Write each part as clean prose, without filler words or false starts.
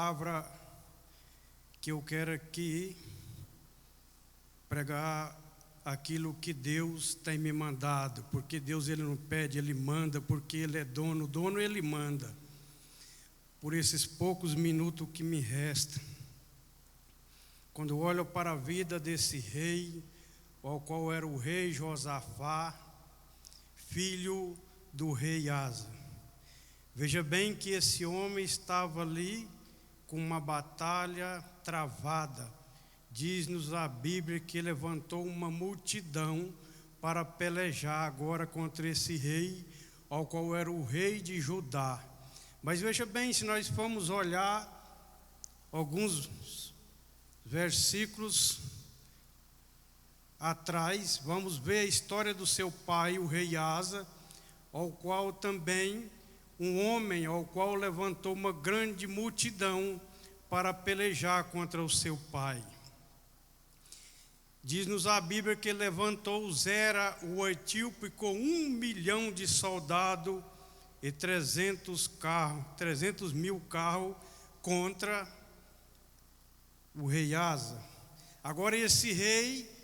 Palavra que eu quero aqui pregar aquilo que Deus tem me mandado, porque Deus ele não pede, ele manda, porque ele é dono ele manda. Por esses poucos minutos que me restam, quando olho para a vida desse rei, ao qual era o rei Josafá, filho do rei Asa. Veja bem que esse homem estava ali com uma batalha travada. Diz-nos a Bíblia que levantou uma multidão para pelejar agora contra esse rei, ao qual era o rei de Judá. Mas veja bem, se nós formos olhar alguns versículos atrás, vamos ver a história do seu pai, o rei Asa, ao qual também um homem ao qual levantou uma grande multidão para pelejar contra o seu pai. Diz-nos a Bíblia que levantou Zera, o etíope, com 1 milhão de soldados e 300 mil carros contra o rei Asa. Agora esse rei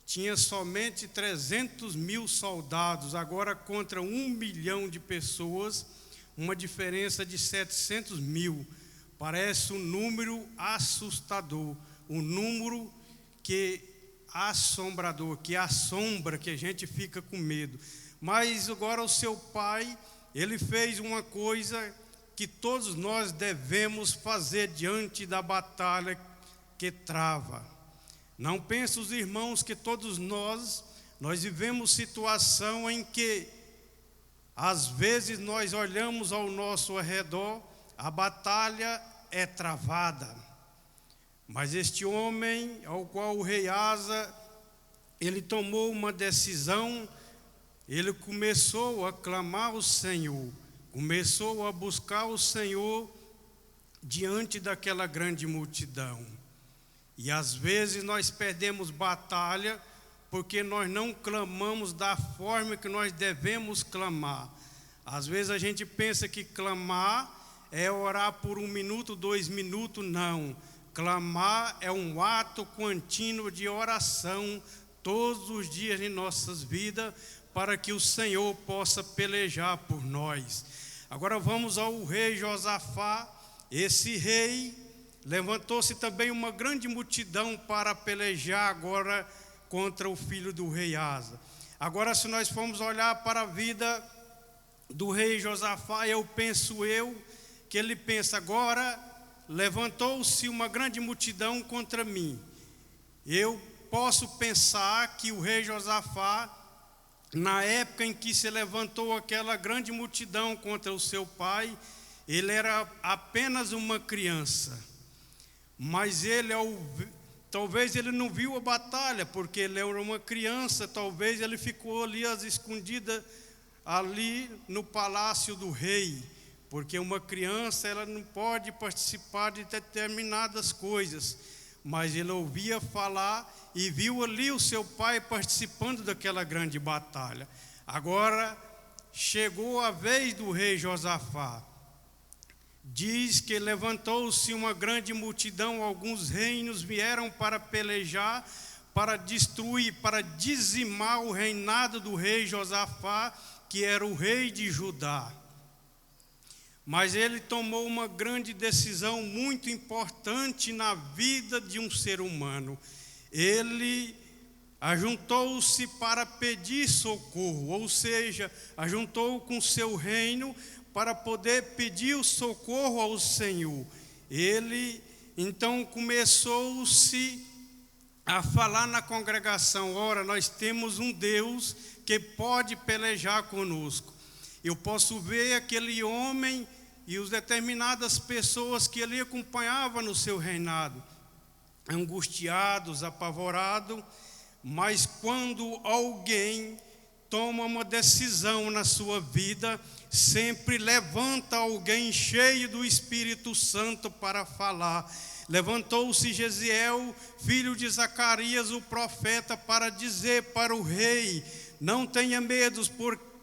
tinha somente 300 mil soldados, agora contra 1 milhão de pessoas, uma diferença de 700 mil. Parece um número assustador, um número assombrador, que assombra, que a gente fica com medo. Mas agora o seu pai, ele fez uma coisa que todos nós devemos fazer diante da batalha que trava. Não pense os irmãos que todos nós vivemos situação em que às vezes nós olhamos ao nosso redor, a batalha é travada. Mas este homem, ao qual o rei Asa, ele tomou uma decisão, ele começou a clamar ao Senhor, começou a buscar o Senhor diante daquela grande multidão. E às vezes nós perdemos batalha porque nós não clamamos da forma que nós devemos clamar. Às vezes a gente pensa que clamar é orar por 1 minuto, 2 minutos, não. Clamar é um ato contínuo de oração todos os dias em nossas vidas, para que o Senhor possa pelejar por nós. Agora vamos ao rei Josafá. Esse rei levantou-se também uma grande multidão para pelejar agora contra o filho do rei Asa. Agora, se nós formos olhar para a vida do rei Josafá, eu penso que ele pensa: agora levantou-se uma grande multidão contra mim. Eu posso pensar que o rei Josafá, na época em que se levantou aquela grande multidão contra o seu pai, ele era apenas uma criança. Mas talvez ele não viu a batalha, porque ele era uma criança, talvez ele ficou ali às escondidas, ali no palácio do rei, porque uma criança ela não pode participar de determinadas coisas, mas ele ouvia falar e viu ali o seu pai participando daquela grande batalha. Agora chegou a vez do rei Josafá. Diz que levantou-se uma grande multidão, alguns reinos vieram para pelejar, para destruir, para dizimar o reinado do rei Josafá, que era o rei de Judá. Mas ele tomou uma grande decisão muito importante na vida de um ser humano. Ele ajuntou-se para pedir socorro, ou seja, ajuntou com seu reino para poder pedir o socorro ao Senhor. Ele então começou-se a falar na congregação: ora, nós temos um Deus que pode pelejar conosco. Eu posso ver aquele homem e as determinadas pessoas que ele acompanhava no seu reinado, angustiados, apavorados, mas quando alguém toma uma decisão na sua vida, sempre levanta alguém cheio do Espírito Santo para falar. Levantou-se Jesiel, filho de Zacarias, o profeta, para dizer para o rei: não tenha medo,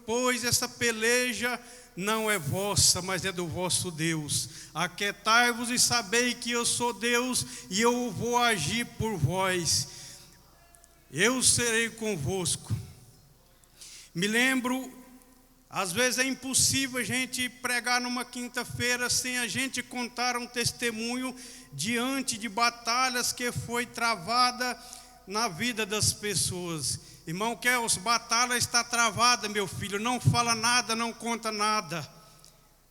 pois essa peleja não é vossa, mas é do vosso Deus. Aquietai-vos e sabei que eu sou Deus, e eu vou agir por vós. Eu serei convosco. Me lembro, às vezes é impossível a gente pregar numa quinta-feira sem a gente contar um testemunho diante de batalhas que foi travada na vida das pessoas. Irmão Kels, batalha está travada, meu filho, não fala nada, não conta nada,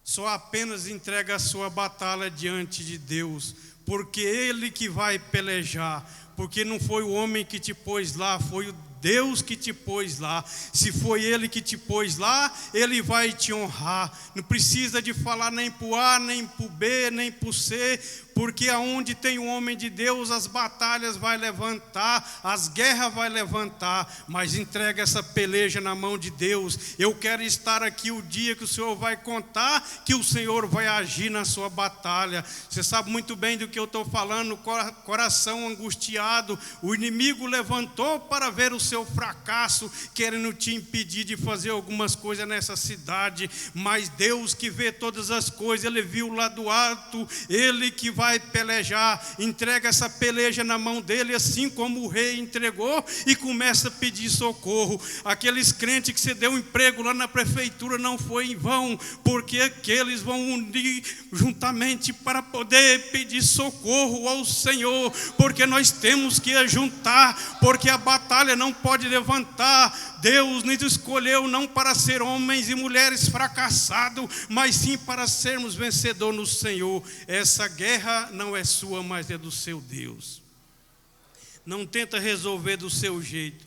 só apenas entrega a sua batalha diante de Deus, porque Ele que vai pelejar, porque não foi o homem que te pôs lá, foi o Deus que te pôs lá. Se foi Ele que te pôs lá, Ele vai te honrar. Não precisa de falar nem para o A, nem para o B, nem para o C, porque aonde tem o homem de Deus, as batalhas vai levantar, as guerras vai levantar, mas entrega essa peleja na mão de Deus. Eu quero estar aqui o dia que o Senhor vai contar, que o Senhor vai agir na sua batalha. Você sabe muito bem do que eu estou falando, coração angustiado, o inimigo levantou para ver o seu fracasso, querendo te impedir de fazer algumas coisas nessa cidade, mas Deus que vê todas as coisas, Ele viu lá do alto, Ele que vai pelejar, entrega essa peleja na mão dele, assim como o rei entregou, e começa a pedir socorro. Aqueles crentes que você deu emprego lá na prefeitura não foi em vão, porque aqueles vão unir juntamente para poder pedir socorro ao Senhor, porque nós temos que ajuntar, porque a batalha não pode levantar. Deus nos escolheu não para ser homens e mulheres fracassados, mas sim para sermos vencedores no Senhor. Essa guerra não é sua, mas é do seu Deus. Não tenta resolver do seu jeito,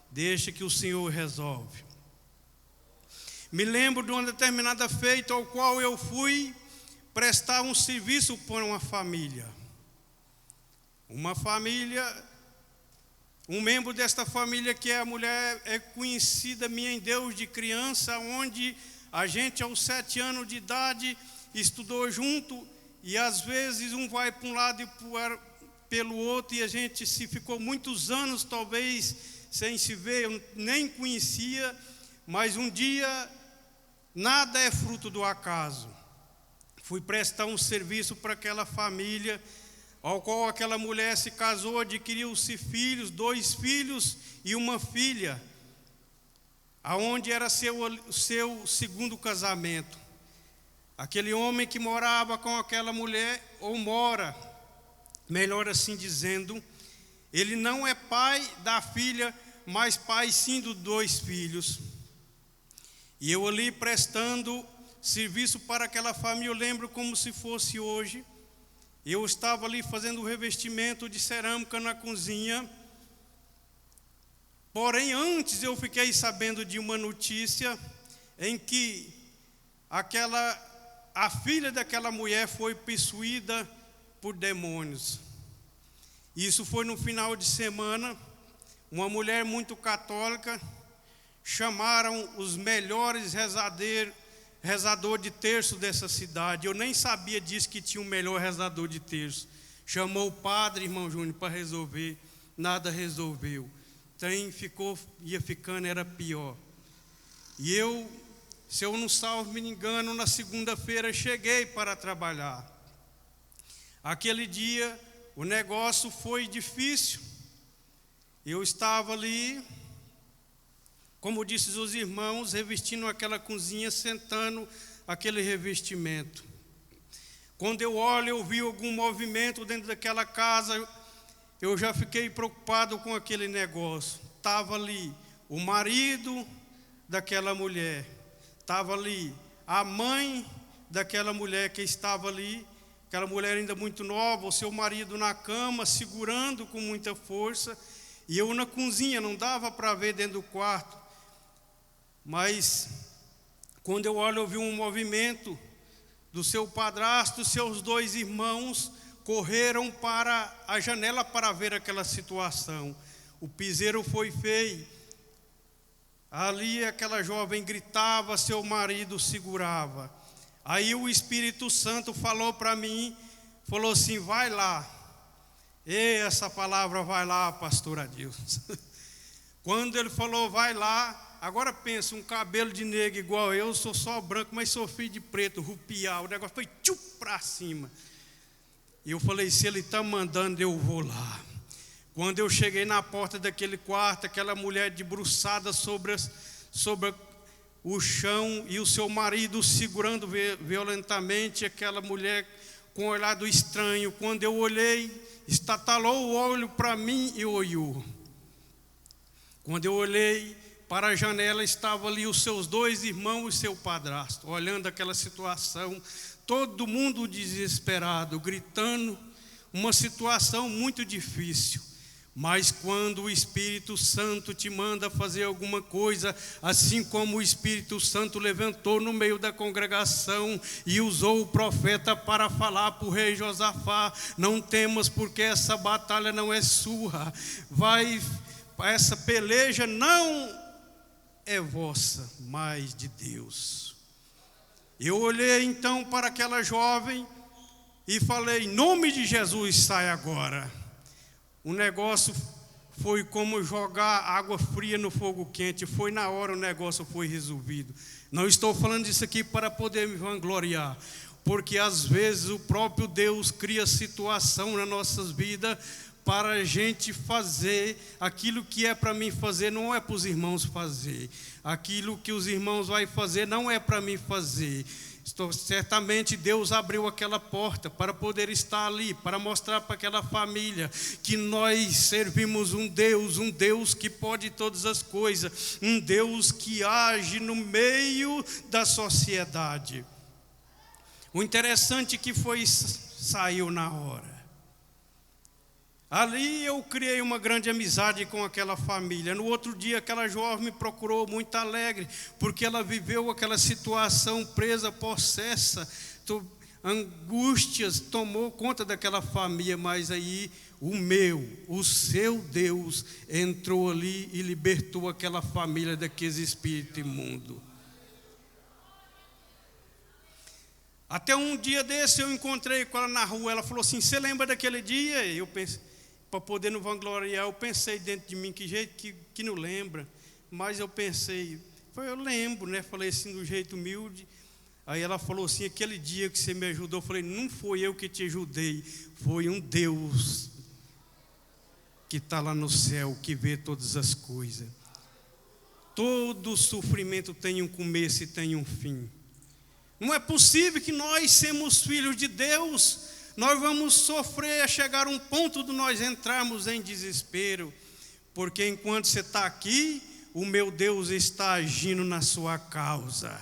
deixa que o Senhor resolve. Me lembro de uma determinada feita ao qual eu fui prestar um serviço para uma família. Um membro desta família, que é a mulher, é conhecida minha em Deus de criança, onde a gente aos 7 anos de idade estudou junto, e às vezes um vai para um lado e pelo outro, e a gente se ficou muitos anos talvez sem se ver, eu nem conhecia, mas um dia nada é fruto do acaso. Fui prestar um serviço para aquela família, ao qual aquela mulher se casou, adquiriu-se filhos, 2 filhos e uma filha, aonde era seu segundo casamento. Aquele homem que morava com aquela mulher, ou mora, melhor assim dizendo, ele não é pai da filha, mas pai sim dos 2 filhos. E eu ali prestando serviço para aquela família, eu lembro como se fosse hoje. Eu estava ali fazendo o revestimento de cerâmica na cozinha. Porém, antes eu fiquei sabendo de uma notícia em que a filha daquela mulher foi possuída por demônios. Isso foi no final de semana. Uma mulher muito católica, chamaram os melhores rezador de terço dessa cidade. Eu nem sabia disso, que tinha o melhor rezador de terço. Chamou o padre, irmão Júnior, para resolver. Nada resolveu. Então ia ficando, era pior. E eu, se eu não salvo me engano, na segunda-feira cheguei para trabalhar. Aquele dia o negócio foi difícil. Eu estava ali, como disse os irmãos, revestindo aquela cozinha, sentando aquele revestimento. Quando eu olho, eu vi algum movimento dentro daquela casa, eu já fiquei preocupado com aquele negócio. Estava ali o marido daquela mulher, estava ali a mãe daquela mulher que estava ali, aquela mulher ainda muito nova, o seu marido na cama, segurando com muita força, e eu na cozinha, não dava para ver dentro do quarto. Mas, quando eu olho, eu vi um movimento do seu padrasto, seus 2 irmãos correram para a janela para ver aquela situação. O piseiro foi feio. Ali aquela jovem gritava, seu marido segurava. Aí o Espírito Santo falou para mim, falou assim, vai lá. E essa palavra vai lá, pastor Adilson. Quando ele falou vai lá, Agora pensa, um cabelo de negro igual eu sou só branco, mas sou filho de preto, rupiar. O negócio foi tchup para cima. E eu falei, se ele está mandando, eu vou lá. Quando eu cheguei na porta daquele quarto, aquela mulher debruçada sobre o chão e o seu marido segurando violentamente, aquela mulher com um olhado estranho. Quando eu olhei, estatalou o olho para mim e olhou. Quando eu olhei para a janela, estavam ali os seus 2 irmãos e seu padrasto, olhando aquela situação, todo mundo desesperado, gritando, uma situação muito difícil. Mas quando o Espírito Santo te manda fazer alguma coisa, assim como o Espírito Santo levantou no meio da congregação e usou o profeta para falar para o rei Josafá, não temas, porque essa batalha não é sua, essa peleja não é vossa, mas de Deus. Eu olhei então para aquela jovem e falei, em nome de Jesus, sai agora. O negócio foi como jogar água fria no fogo quente, foi na hora, o negócio foi resolvido. Não estou falando disso aqui para poder me vangloriar, porque às vezes o próprio Deus cria situação nas nossas vidas para a gente fazer aquilo que é para mim fazer, não é para os irmãos fazer. Aquilo que os irmãos vão fazer não é para mim fazer. Certamente Deus abriu aquela porta para poder estar ali, para mostrar para aquela família que nós servimos um Deus que pode todas as coisas, um Deus que age no meio da sociedade. O interessante que saiu na hora. Ali eu criei uma grande amizade com aquela família. No outro dia aquela jovem me procurou muito alegre, porque ela viveu aquela situação presa, possessa, angústias tomou conta daquela família, mas aí o seu Deus entrou ali e libertou aquela família daqueles espíritos imundos. Até um dia desse eu encontrei com ela na rua, ela falou assim, você lembra daquele dia? Eu pensei, para poder não vangloriar, eu pensei dentro de mim, que jeito que não lembra, mas eu pensei, eu lembro, né? Falei assim do jeito humilde. Aí ela falou assim, aquele dia que você me ajudou, eu falei, não foi eu que te ajudei, foi um Deus que está lá no céu, que vê todas as coisas. Todo sofrimento tem um começo e tem um fim. Não é possível que nós, semos filhos de Deus, nós vamos sofrer a chegar a um ponto de nós entrarmos em desespero, porque enquanto você está aqui, o meu Deus está agindo na sua causa.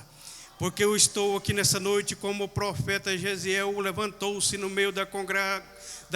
Porque eu estou aqui nessa noite como o profeta Gesiel levantou-se no meio da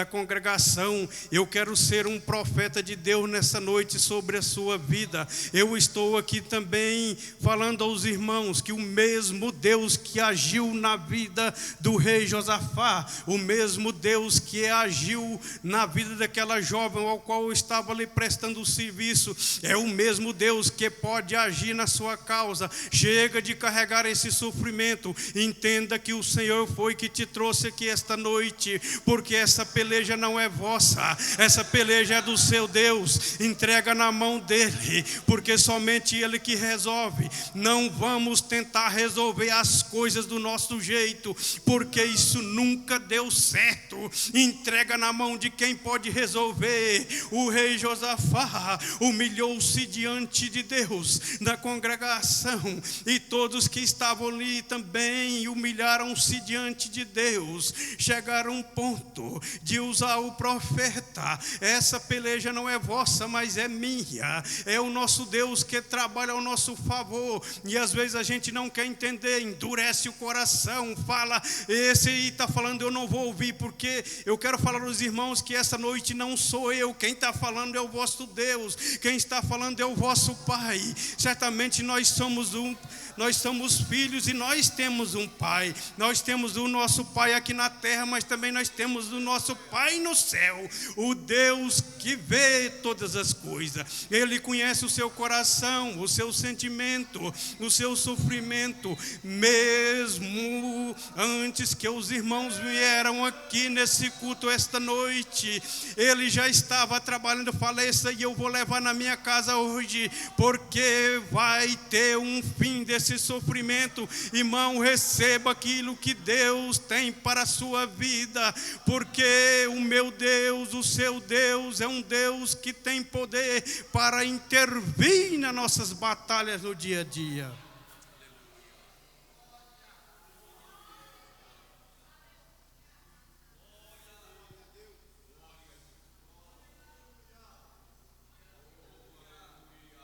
congregação. Eu quero ser um profeta de Deus nessa noite sobre a sua vida. Eu estou aqui também falando aos irmãos que o mesmo Deus que agiu na vida do rei Josafá, o mesmo Deus que agiu na vida daquela jovem ao qual eu estava ali prestando o serviço, é o mesmo Deus que pode agir na sua causa. Chega de carregar esse sofrimento, entenda que o Senhor foi que te trouxe aqui esta noite, porque essa peleja não é vossa, essa peleja é do seu Deus. Entrega na mão dele, porque somente ele que resolve. Não vamos tentar resolver as coisas do nosso jeito, porque isso nunca deu certo. Entrega na mão de quem pode resolver. O rei Josafá humilhou-se diante de Deus na congregação, e todos que estavam ali também humilharam-se diante de Deus. Chegaram a um ponto de usar o profeta. Essa peleja não é vossa, mas é minha. É o nosso Deus que trabalha ao nosso favor, e às vezes a gente não quer entender, endurece o coração, fala, esse aí está falando, eu não vou ouvir, porque eu quero falar aos irmãos que essa noite não sou eu, quem está falando é o vosso Deus, quem está falando é o vosso Pai. Certamente nós somos filhos filhos e nós temos um Pai. Nós temos o nosso Pai aqui na terra, mas também nós temos o nosso Pai no céu, o Deus que vê todas as coisas. Ele conhece o seu coração, o seu sentimento, o seu sofrimento. Mesmo antes que os irmãos vieram aqui nesse culto esta noite, Ele já estava trabalhando. Falei, isso aí eu vou levar na minha casa hoje, porque vai ter um fim desse sofrimento. Irmão, receba aquilo que Deus tem para a sua vida, porque o meu Deus, o seu Deus, é um Deus que tem poder para intervir nas nossas batalhas no dia a dia.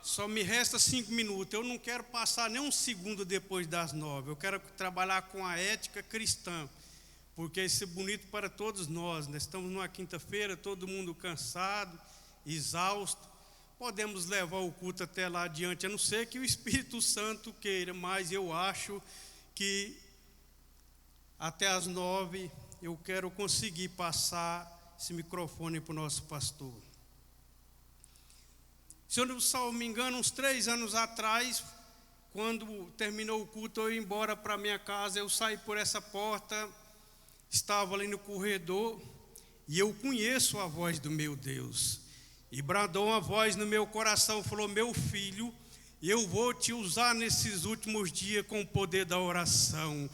Só me resta 5 minutos. Eu não quero passar nem um segundo depois das 9. Eu quero trabalhar com a ética cristã, porque isso é bonito para todos nós. Nós estamos numa quinta-feira, todo mundo cansado, exausto. Podemos levar o culto até lá adiante, a não ser que o Espírito Santo queira, mas eu acho que até as 9 eu quero conseguir passar esse microfone para o nosso pastor. Se eu não me engano, uns 3 anos atrás, quando terminou o culto, eu ia embora para minha casa. Eu saí por essa porta, estava ali no corredor, e eu conheço a voz do meu Deus. E bradou uma voz no meu coração, falou: meu filho, eu vou te usar nesses últimos dias com o poder da oração.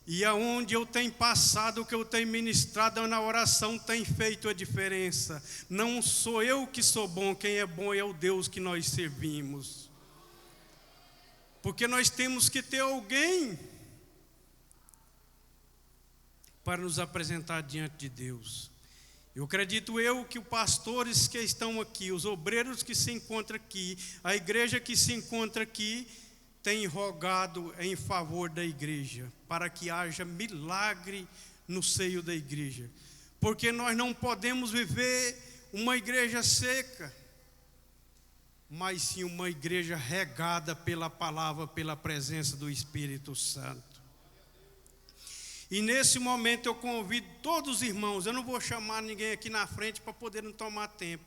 E aonde eu tenho passado, o que eu tenho ministrado na oração tem feito a diferença. Não sou eu que sou bom, quem é bom é o Deus que nós servimos. Porque nós temos que ter alguém para nos apresentar diante de Deus. Eu acredito que os pastores que estão aqui, os obreiros que se encontram aqui, a igreja que se encontra aqui, tem rogado em favor da igreja, para que haja milagre no seio da igreja. Porque nós não podemos viver uma igreja seca, mas sim uma igreja regada pela palavra, pela presença do Espírito Santo. E nesse momento eu convido todos os irmãos, eu não vou chamar ninguém aqui na frente para poder não tomar tempo.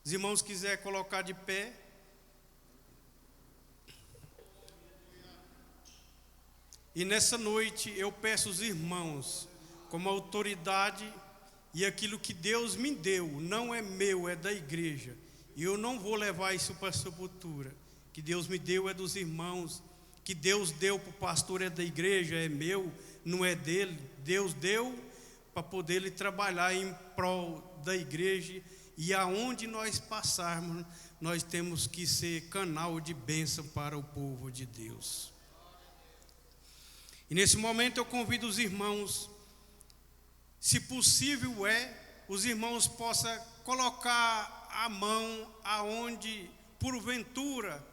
Os irmãos quiserem colocar de pé. E nessa noite eu peço aos irmãos, como autoridade, e aquilo que Deus me deu, não é meu, é da igreja. E eu não vou levar isso para a sepultura. Que Deus me deu é dos irmãos, que Deus deu para o pastor é da igreja, é meu, não é dele. Deus deu para poder ele trabalhar em prol da igreja. E aonde nós passarmos, nós temos que ser canal de bênção para o povo de Deus. E nesse momento eu convido os irmãos, se possível os irmãos possam colocar a mão aonde porventura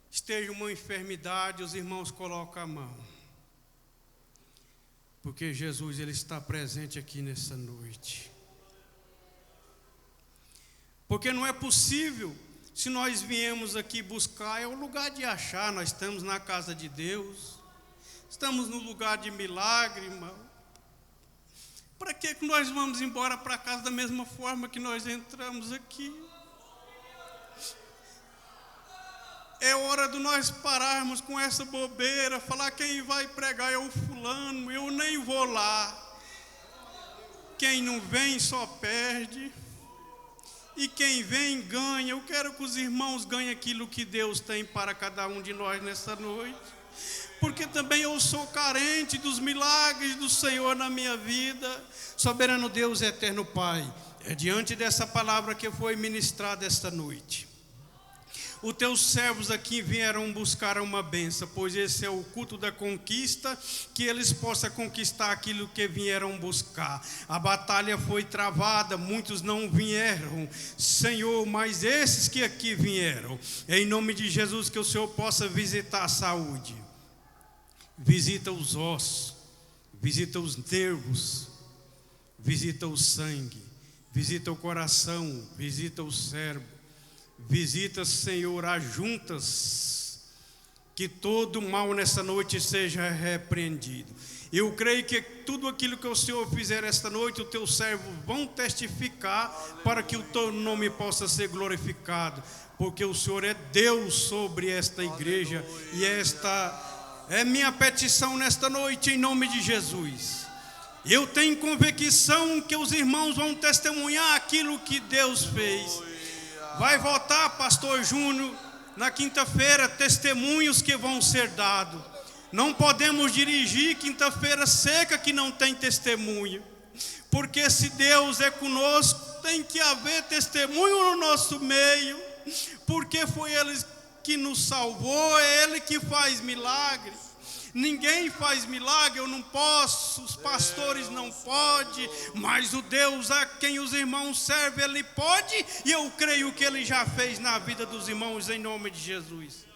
esteja uma enfermidade, os irmãos colocam a mão. Porque Jesus, Ele está presente aqui nessa noite. Porque não é possível, se nós viemos aqui buscar, é o lugar de achar, nós estamos na casa de Deus. Estamos no lugar de milagre, irmão. Para que nós vamos embora para casa da mesma forma que nós entramos aqui? É hora de nós pararmos com essa bobeira, falar: quem vai pregar é o fulano, eu nem vou lá. Quem não vem só perde, e quem vem ganha. Eu quero que os irmãos ganhem aquilo que Deus tem para cada um de nós nessa noite. Porque também eu sou carente dos milagres do Senhor na minha vida. Soberano Deus, eterno Pai, é diante dessa palavra que foi ministrada esta noite. Os teus servos aqui vieram buscar uma bênção, pois esse é o culto da conquista, que eles possam conquistar aquilo que vieram buscar. A batalha foi travada, muitos não vieram, Senhor, mas esses que aqui vieram, em nome de Jesus, que o Senhor possa visitar a saúde. Visita os ossos, visita os nervos, visita o sangue, visita o coração, visita o cérebro, visita, Senhor, as juntas que todo mal nessa noite seja repreendido. Eu creio que tudo aquilo que o Senhor fizer esta noite, os teus servos vão testificar para que o teu nome possa ser glorificado, porque o Senhor é Deus sobre esta igreja. E esta é minha petição nesta noite, em nome de Jesus. Eu tenho convicção que os irmãos vão testemunhar aquilo que Deus fez. Vai voltar, pastor Júnior, na quinta-feira, testemunhos que vão ser dados. Não podemos dirigir quinta-feira seca que não tem testemunho, porque se Deus é conosco, tem que haver testemunho no nosso meio, porque foi Ele que nos salvou, é Ele que faz milagre. Ninguém faz milagre, eu não posso, os pastores não podem, mas o Deus a quem os irmãos servem, Ele pode, e eu creio que Ele já fez na vida dos irmãos, em nome de Jesus.